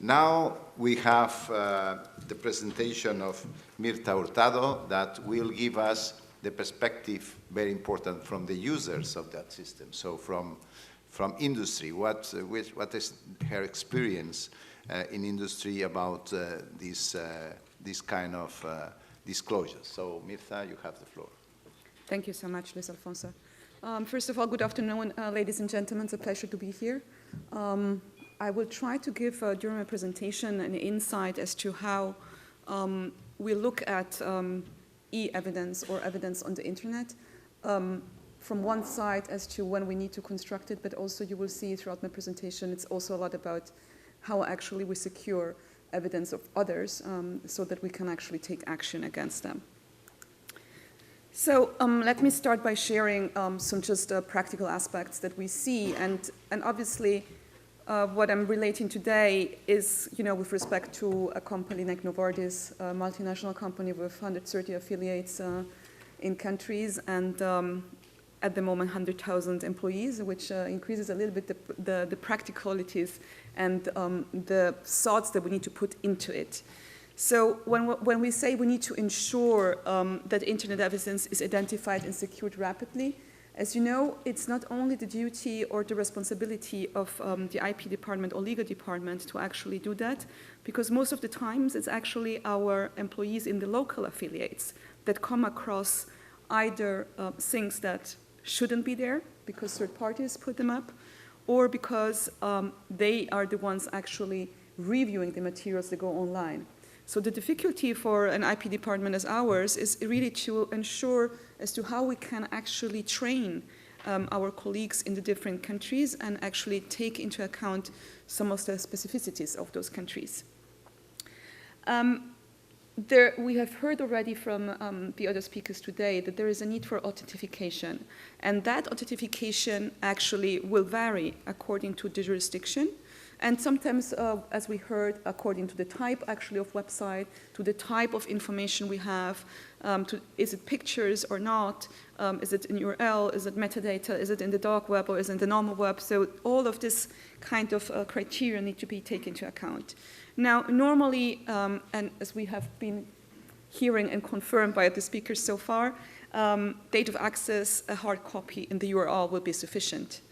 Now we have the presentation of Myrtha Hurtado that will give us the perspective, very important, from the users of that system. So from industry, what is her experience in industry about this kind of disclosures. So Myrtha, you have the floor. Thank you so much, Luis Alfonso. First of all, good afternoon, ladies and gentlemen. It's a pleasure to be here. I will try to give, during my presentation, an insight as to how we look at e-evidence or evidence on the internet. From one side as to when we need to construct it, but also you will see throughout my presentation, it's also a lot about how actually we secure evidence of others so that we can actually take action against them. So let me start by sharing some just practical aspects that we see, and obviously what I'm relating today is, with respect to a company like Novartis, a multinational company with 130 affiliates in countries, and at the moment 100,000 employees, which increases a little bit the practicalities and the thoughts that we need to put into it. So when we say we need to ensure that internet evidence is identified and secured rapidly, as you know, it's not only the duty or the responsibility of the IP department or legal department to actually do that, because most of the times it's actually our employees in the local affiliates that come across either things that shouldn't be there because third parties put them up, or because they are the ones actually reviewing the materials that go online. So the difficulty for an IP department as ours is really to ensure as to how we can actually train our colleagues in the different countries and actually take into account some of the specificities of those countries. We have heard already from the other speakers today that there is a need for authentication, and that authentication actually will vary according to the jurisdiction. And sometimes, as we heard, according to the type actually of website, to the type of information we have, is it pictures or not, is it an URL, is it metadata, is it in the dark web or is it in the normal web? So all of this kind of criteria need to be taken into account. Now, normally, and as we have been hearing and confirmed by the speakers so far, date of access, a hard copy in the URL will be sufficient.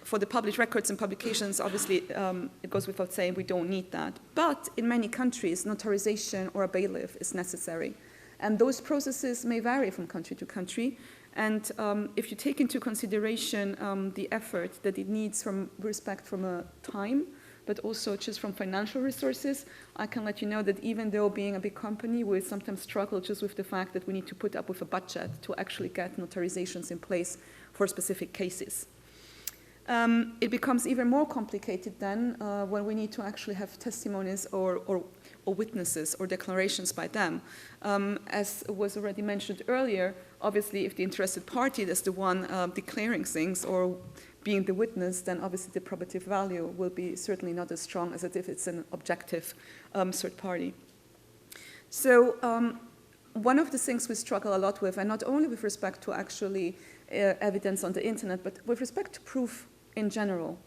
For the published records and publications, obviously, it goes without saying we don't need that. But in many countries, notarization or a bailiff is necessary. And those processes may vary from country to country. And if you take into consideration the effort that it needs from respect from a time, but also just from financial resources, I can let you know that even though being a big company, we sometimes struggle just with the fact that we need to put up with a budget to actually get notarizations in place for specific cases. It becomes even more complicated then when we need to actually have testimonies or witnesses or declarations by them. As was already mentioned earlier, obviously if the interested party is the one declaring things or being the witness, then obviously the probative value will be certainly not as strong as if it's an objective third party. So one of the things we struggle a lot with, and not only with respect to actually evidence on the internet, but with respect to proof in general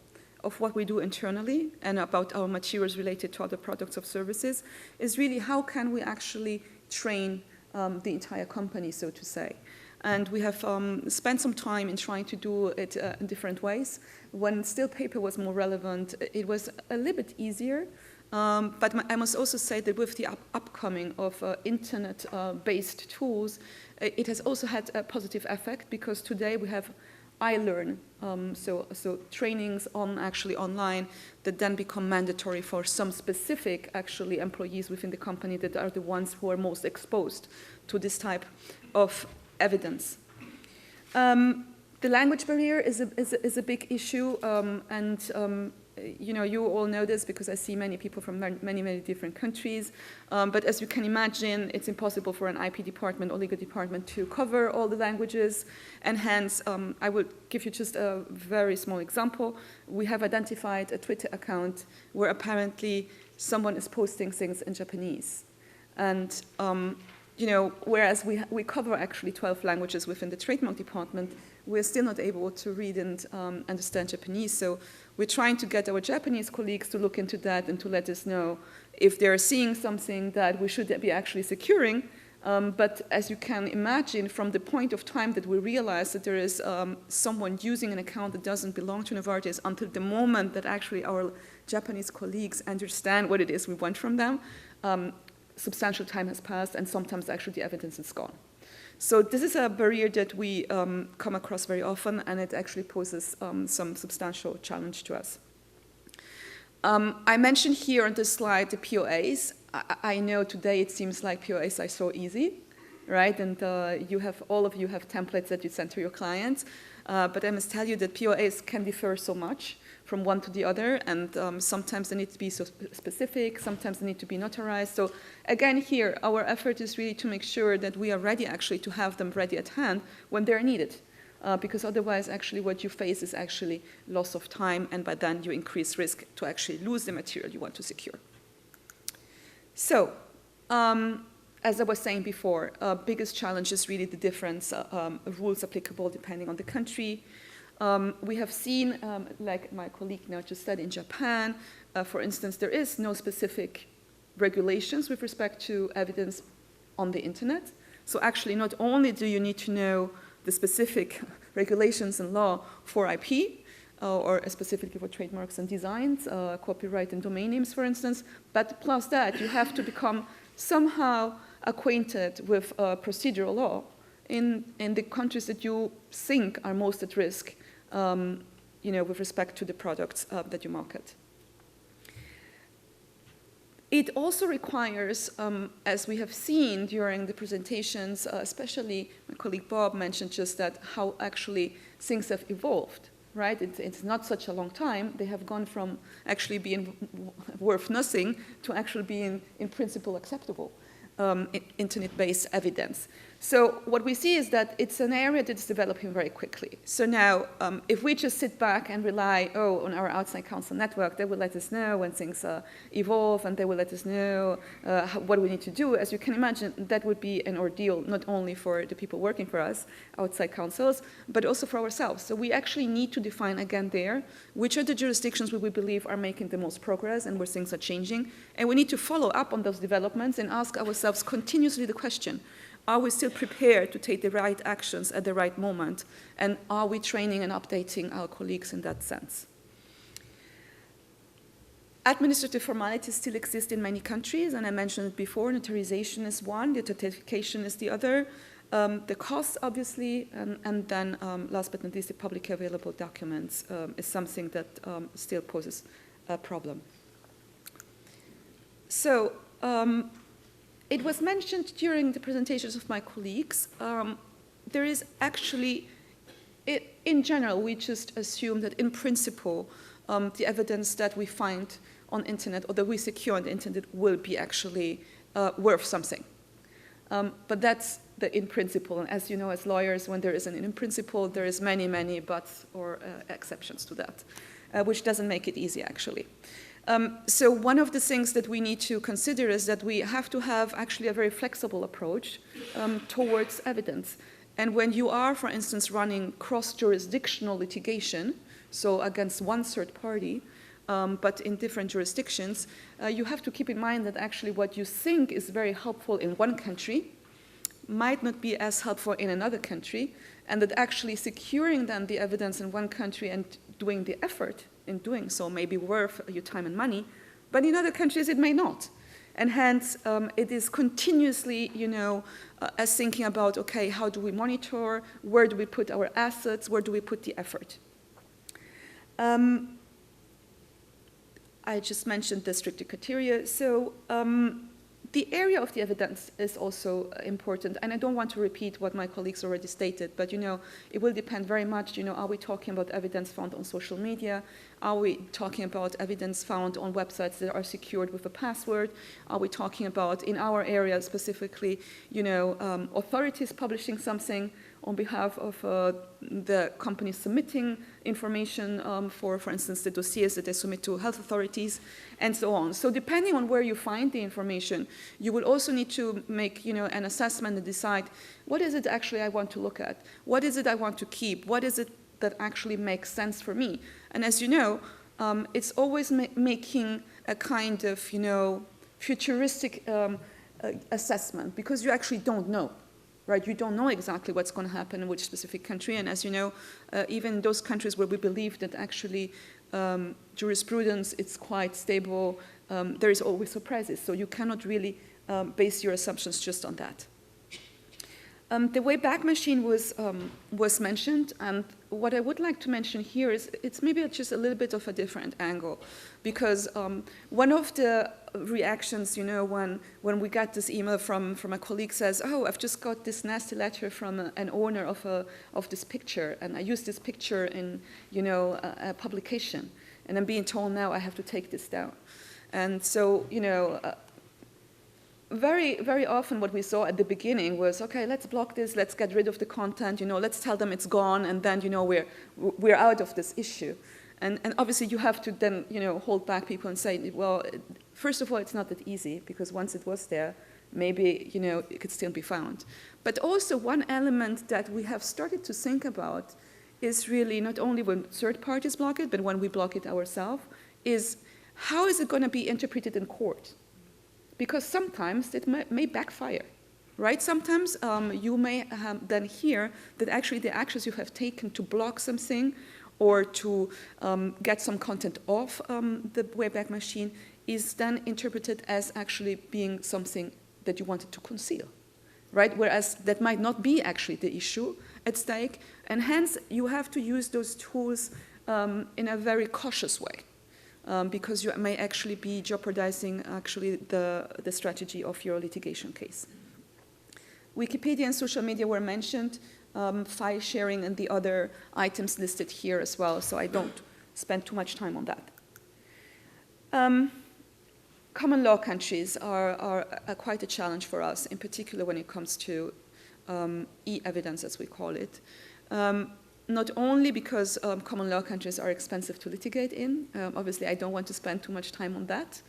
of what we do internally and about our materials related to other products or services, is really how can we actually train the entire company, so to say. And we have spent some time in trying to do it in different ways. When still paper was more relevant, it was a little bit easier. But I must also say that with the upcoming of internet-based tools, it has also had a positive effect, because today we have iLearn, so trainings actually online that then become mandatory for some specific actually employees within the company that are the ones who are most exposed to this type of evidence. The language barrier is a big issue, and you all know this because I see many people from many different countries. But as you can imagine, it's impossible for an IP department or legal department to cover all the languages, and hence I will give you just a very small example. We have identified a Twitter account where apparently someone is posting things in Japanese, and whereas we cover actually 12 languages within the trademark department, we're still not able to read and understand Japanese. So we're trying to get our Japanese colleagues to look into that and to let us know if they're seeing something that we should be actually securing. But as you can imagine, from the point of time that we realize that there is someone using an account that doesn't belong to Novartis until the moment that actually our Japanese colleagues understand what it is we want from them, substantial time has passed, and sometimes actually the evidence is gone. So this is a barrier that we come across very often, and it actually poses some substantial challenge to us. I mentioned here on this slide the POAs. I know today it seems like POAs are so easy, right? And all of you have templates that you send to your clients. But I must tell you that POAs can differ so much from one to the other, and sometimes they need to be so specific, sometimes they need to be notarized. So again, here, our effort is really to make sure that we are ready actually to have them ready at hand when they're needed. Because otherwise, actually, what you face is actually loss of time, and by then you increase risk to actually lose the material you want to secure. So, as I was saying before, biggest challenge is really the difference rules applicable depending on the country. We have seen, like my colleague now just said, in Japan, for instance, there is no specific regulations with respect to evidence on the internet. So actually, not only do you need to know the specific regulations and law for IP, or specifically for trademarks and designs, copyright and domain names, for instance, but plus that, you have to become somehow acquainted with procedural law in the countries that you think are most at risk, with respect to the products that you market. It also requires, as we have seen during the presentations, especially my colleague Bob mentioned just that how actually things have evolved, right? It's not such a long time. They have gone from actually being worth nothing to actually being in principle acceptable internet-based evidence. So what we see is that it's an area that's developing very quickly. So now, if we just sit back and rely, on our outside counsel network, they will let us know when things evolve, and they will let us know what we need to do. As you can imagine, that would be an ordeal, not only for the people working for us, outside counsels, but also for ourselves. So we actually need to define again there, which are the jurisdictions where we believe are making the most progress and where things are changing. And we need to follow up on those developments and ask ourselves continuously the question, are we still prepared to take the right actions at the right moment? And are we training and updating our colleagues in that sense? Administrative formalities still exist in many countries, and I mentioned it before, notarization is one, the certification is the other, the costs, obviously, and then last but not least, the publicly available documents is something that still poses a problem. So, it was mentioned during the presentations of my colleagues, there is actually, in general, we just assume that in principle, the evidence that we find on internet or that we secure on the internet will be actually worth something. But that's the in principle, and as you know, as lawyers, when there is an in principle, there is many, many buts or exceptions to that, which doesn't make it easy, actually. So one of the things that we need to consider is that we have to have actually a very flexible approach towards evidence. And when you are, for instance, running cross-jurisdictional litigation, so against one third party, but in different jurisdictions, you have to keep in mind that actually what you think is very helpful in one country might not be as helpful in another country, and that actually securing then the evidence in one country and doing the effort in doing so may be worth your time and money, but in other countries it may not. And hence, it is continuously, as thinking about, okay, how do we monitor, where do we put our assets, where do we put the effort? I just mentioned the stricter criteria. So the area of the evidence is also important, and I don't want to repeat what my colleagues already stated, but it will depend very much, are we talking about evidence found on social media? Are we talking about evidence found on websites that are secured with a password? Are we talking about, in our area specifically, authorities publishing something on behalf of the companies submitting information for instance, the dossiers that they submit to health authorities, and so on. So depending on where you find the information, you will also need to make an assessment and decide, what is it actually I want to look at? What is it I want to keep? What is it that actually makes sense for me? And as you know, it's always making a kind of, futuristic assessment, because you actually don't know, right? You don't know exactly what's going to happen in which specific country. And as you know, even those countries where we believe that actually jurisprudence is quite stable, there is always surprises. So you cannot really base your assumptions just on that. The Wayback Machine was mentioned, and what I would like to mention here is it's maybe just a little bit of a different angle, because one of the reactions, when we got this email from a colleague says, oh, I've just got this nasty letter from an owner of this picture, and I used this picture in a publication, and I'm being told now I have to take this down. And so, very, very often what we saw at the beginning was, okay, let's block this, let's get rid of the content, let's tell them it's gone, and then, we're out of this issue. And obviously you have to then, hold back people and say, well, first of all, it's not that easy, because once it was there, maybe, it could still be found. But also one element that we have started to think about is really not only when third parties block it, but when we block it ourselves, is how is it going to be interpreted in court? Because sometimes it may backfire, right? Sometimes you may then hear that actually the actions you have taken to block something or to get some content off the Wayback Machine is then interpreted as actually being something that you wanted to conceal, right? Whereas that might not be actually the issue at stake, and hence you have to use those tools in a very cautious way. Because you may actually be jeopardizing actually the strategy of your litigation case. Wikipedia and social media were mentioned, file sharing and the other items listed here as well, so I don't spend too much time on that. Common law countries are quite a challenge for us, in particular when it comes to e-evidence, as we call it. Not only because common law countries are expensive to litigate in, obviously I don't want to spend too much time on that,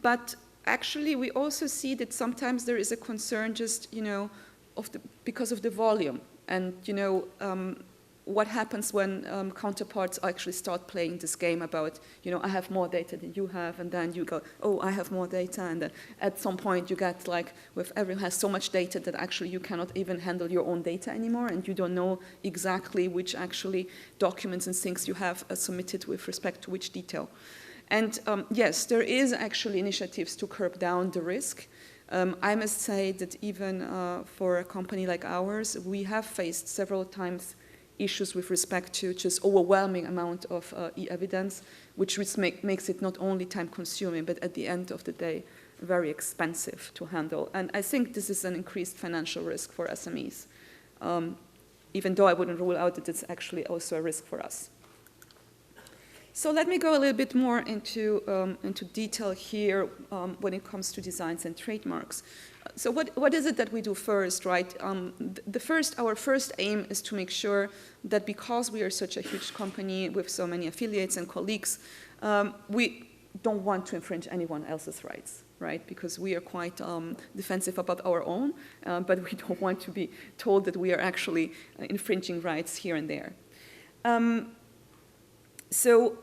but actually we also see that sometimes there is a concern just, because of the volume, and what happens when counterparts actually start playing this game about, I have more data than you have, and then you go, oh, I have more data, and then at some point you get like, with everyone has so much data that actually you cannot even handle your own data anymore, and you don't know exactly which actually documents and things you have submitted with respect to which detail. And yes, there is actually initiatives to curb down the risk. I must say that even for a company like ours, we have faced several times issues with respect to just overwhelming amount of e-evidence, which makes it not only time-consuming, but at the end of the day, very expensive to handle. And I think this is an increased financial risk for SMEs, even though I wouldn't rule out that it's actually also a risk for us. So let me go a little bit more into detail here when it comes to designs and trademarks. So what is it that we do first, right? Our first aim is to make sure that because we are such a huge company with so many affiliates and colleagues, we don't want to infringe anyone else's rights, right? Because we are quite defensive about our own, but we don't want to be told that we are actually infringing rights here and there. So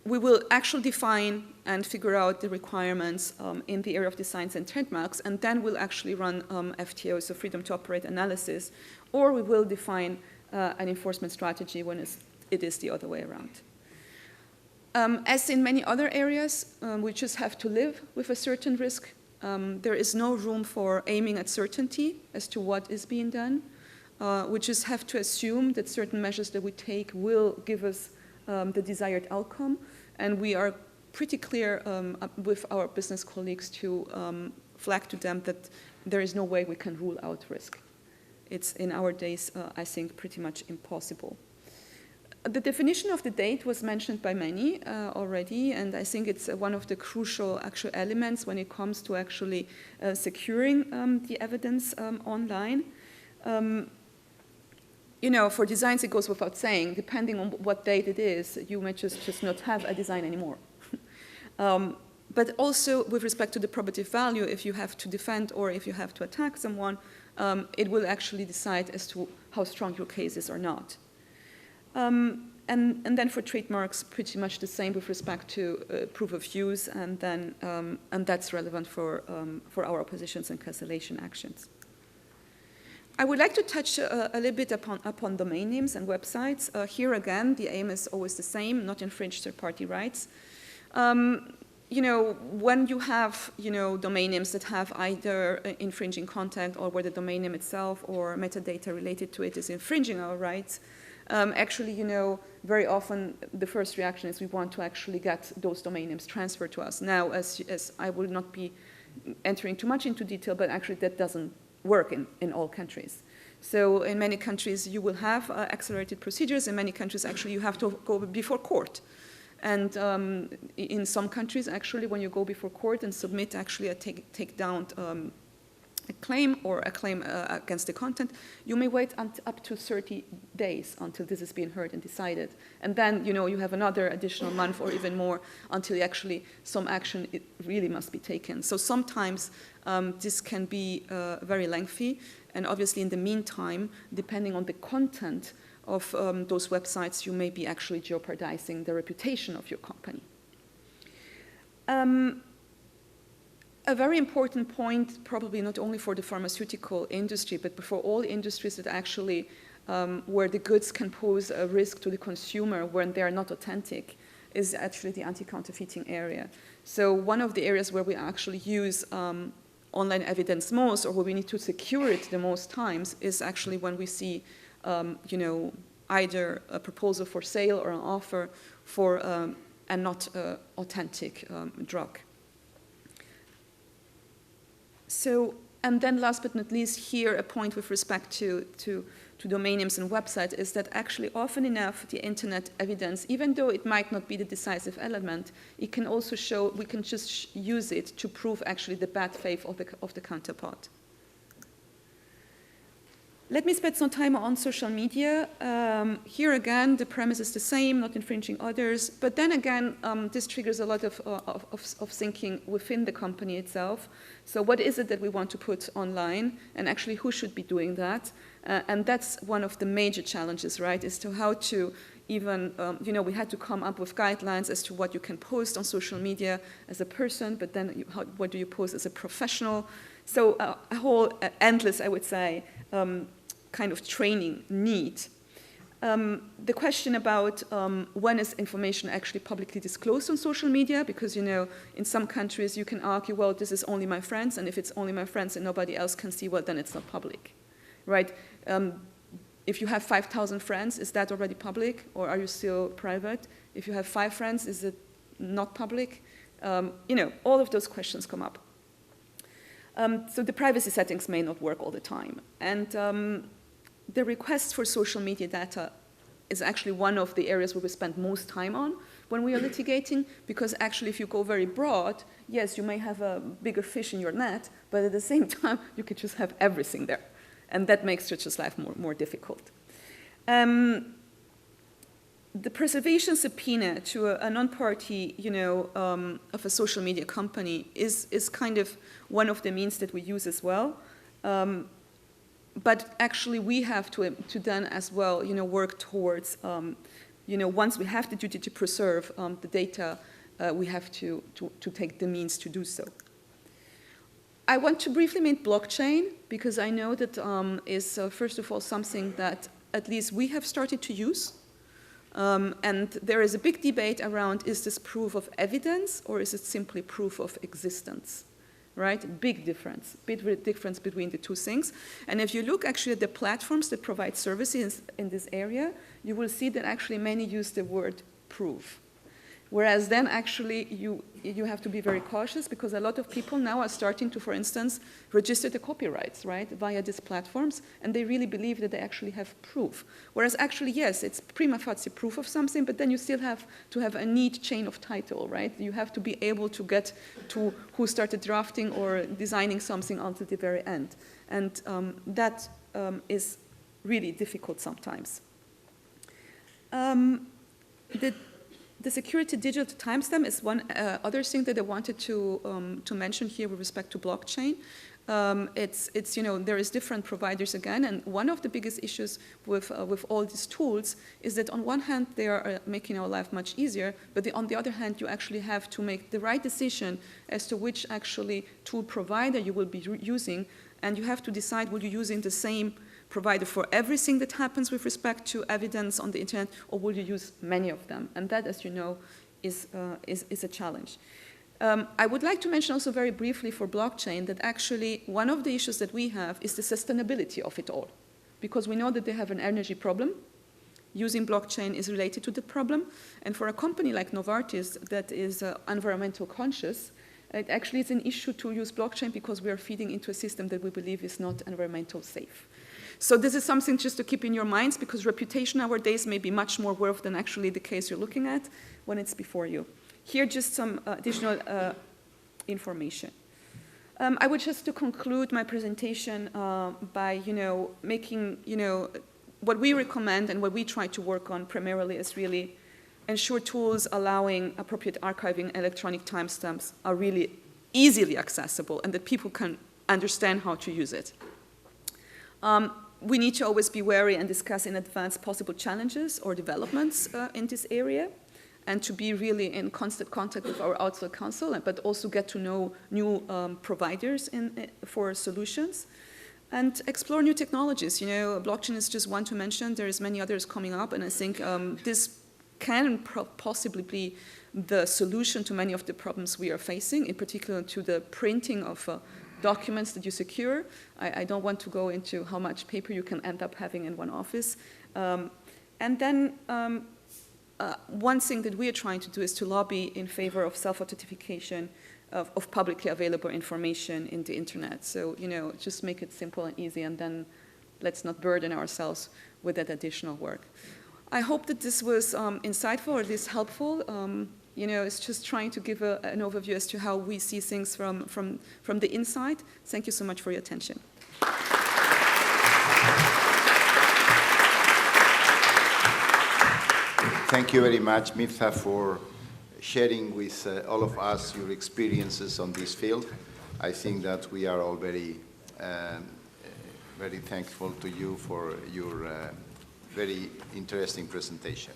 we will actually define and figure out the requirements in the area of designs and trademarks, and then we'll actually run FTO, so freedom to operate analysis, or we will define an enforcement strategy when it is the other way around. As in many other areas, we just have to live with a certain risk. There is no room for aiming at certainty as to what is being done. We just have to assume that certain measures that we take will give us the desired outcome, and we are pretty clear with our business colleagues to flag to them that there is no way we can rule out risk. It's in our days, I think, pretty much impossible. The definition of the date was mentioned by many already, and I think it's one of the crucial actual elements when it comes to actually securing the evidence online. You know, for designs, it goes without saying, depending on what date it is, you may just not have a design anymore. But also, with respect to the probative value, if you have to defend or if you have to attack someone, it will actually decide as to how strong your case is or not. And then for trademarks, pretty much the same with respect to proof of use, and then and that's relevant for our oppositions and cancellation actions. I would like to touch a little bit upon domain names and websites. Here again, the aim is always the same: not infringe third-party rights. You know, when you have, you know, domain names that have either infringing content or where the domain name itself or metadata related to it is infringing our rights, actually, you know, very often the first reaction is we want to actually get those domain names transferred to us. Now, as I will not be entering too much into detail, but actually that doesn't work in all countries. So in many countries you will have accelerated procedures. In many countries actually you have to go before court. And in some countries actually when you go before court and submit actually a takedown a claim or a claim against the content, you may wait up to 30 days until this is being heard and decided. And then, you know, you have another additional month or even more until actually some action really must be taken. So sometimes this can be very lengthy. And obviously in the meantime, depending on the content of those websites, you may be actually jeopardizing the reputation of your company. A very important point, probably not only for the pharmaceutical industry, but for all industries that actually, where the goods can pose a risk to the consumer when they are not authentic, is actually the anti-counterfeiting area. So one of the areas where we actually use online evidence most, or where we need to secure it the most times, is actually when we see, you know, either a proposal for sale or an offer for a not authentic drug. So, and then last but not least here, a point with respect to domain names and websites is that actually often enough the internet evidence, even though it might not be the decisive element, it can also show, we can just use it to prove actually the bad faith of the counterpart. Let me spend some time on social media. Here again, the premise is the same, not infringing others. But then again, this triggers a lot of thinking within the company itself. So what is it that we want to put online? And actually, who should be doing that? And that's one of the major challenges, right, is to how to even, you know, we had to come up with guidelines as to what you can post on social media as a person, but then what do you post as a professional? So a whole endless, I would say, kind of training need. The question about when is information actually publicly disclosed on social media, because, you know, in some countries you can argue, well, this is only my friends, and if it's only my friends and nobody else can see, well, then it's not public, right? If you have 5,000 friends, is that already public, or are you still private? If you have 5 friends, is it not public? You know, all of those questions come up. So the privacy settings may not work all the time. And the request for social media data is actually one of the areas where we spend most time on when we are litigating, because actually if you go very broad, yes, you may have a bigger fish in your net, but at the same time, you could just have everything there. And that makes Richard's life more difficult. The preservation subpoena to a non-party, you know, of a social media company is kind of one of the means that we use as well. But actually, we have to then as well, you know, work towards, you know, once we have the duty to preserve the data, we have to take the means to do so. I want to briefly make blockchain, because I know that is, first of all, something that at least we have started to use. And there is a big debate around, is this proof of evidence or is it simply proof of existence? Right? Big difference between the two things. And if you look actually at the platforms that provide services in this area, you will see that actually many use the word proof. Whereas then actually you have to be very cautious because a lot of people now are starting to, for instance, register the copyrights, right, via these platforms, and they really believe that they actually have proof. Whereas actually, yes, it's prima facie proof of something, but then you still have to have a neat chain of title, right? You have to be able to get to who started drafting or designing something until the very end. And that is really difficult sometimes. The security digital timestamp is one other thing that I wanted to mention here with respect to blockchain. It's you know, there is different providers again, and one of the biggest issues with all these tools is that on one hand they are making our life much easier, but on the other hand you actually have to make the right decision as to which actually tool provider you will be using, and you have to decide will you using the same provider for everything that happens with respect to evidence on the internet, or will you use many of them? And that, as you know, is a challenge. I would like to mention also very briefly for blockchain that actually one of the issues that we have is the sustainability of it all. Because we know that they have an energy problem. Using blockchain is related to the problem. And for a company like Novartis that is environmental conscious, it actually is an issue to use blockchain because we are feeding into a system that we believe is not environmental safe. So this is something just to keep in your minds because reputation nowadays may be much more worth than actually the case you're looking at when it's before you. Here just some additional information. I would just to conclude my presentation by making what we recommend and what we try to work on primarily is really ensure tools allowing appropriate archiving electronic timestamps are really easily accessible and that people can understand how to use it. We need to always be wary and discuss in advance possible challenges or developments in this area and to be really in constant contact with our outside counsel, but also get to know new providers for solutions and explore new technologies. Blockchain is just one to mention. There's many others coming up, and I think this can possibly be the solution to many of the problems we are facing, in particular to the printing of documents that you secure. I don't want to go into how much paper you can end up having in one office. And then one thing that we are trying to do is to lobby in favor of self-authentication of publicly available information in the internet. So, just make it simple and easy, and then let's not burden ourselves with that additional work. I hope that this was insightful or this helpful. It's just trying to give an overview as to how we see things from the inside. Thank you so much for your attention. Thank you very much, Myrtha, for sharing with all of us your experiences on this field. I think that we are all very thankful to you for your very interesting presentation.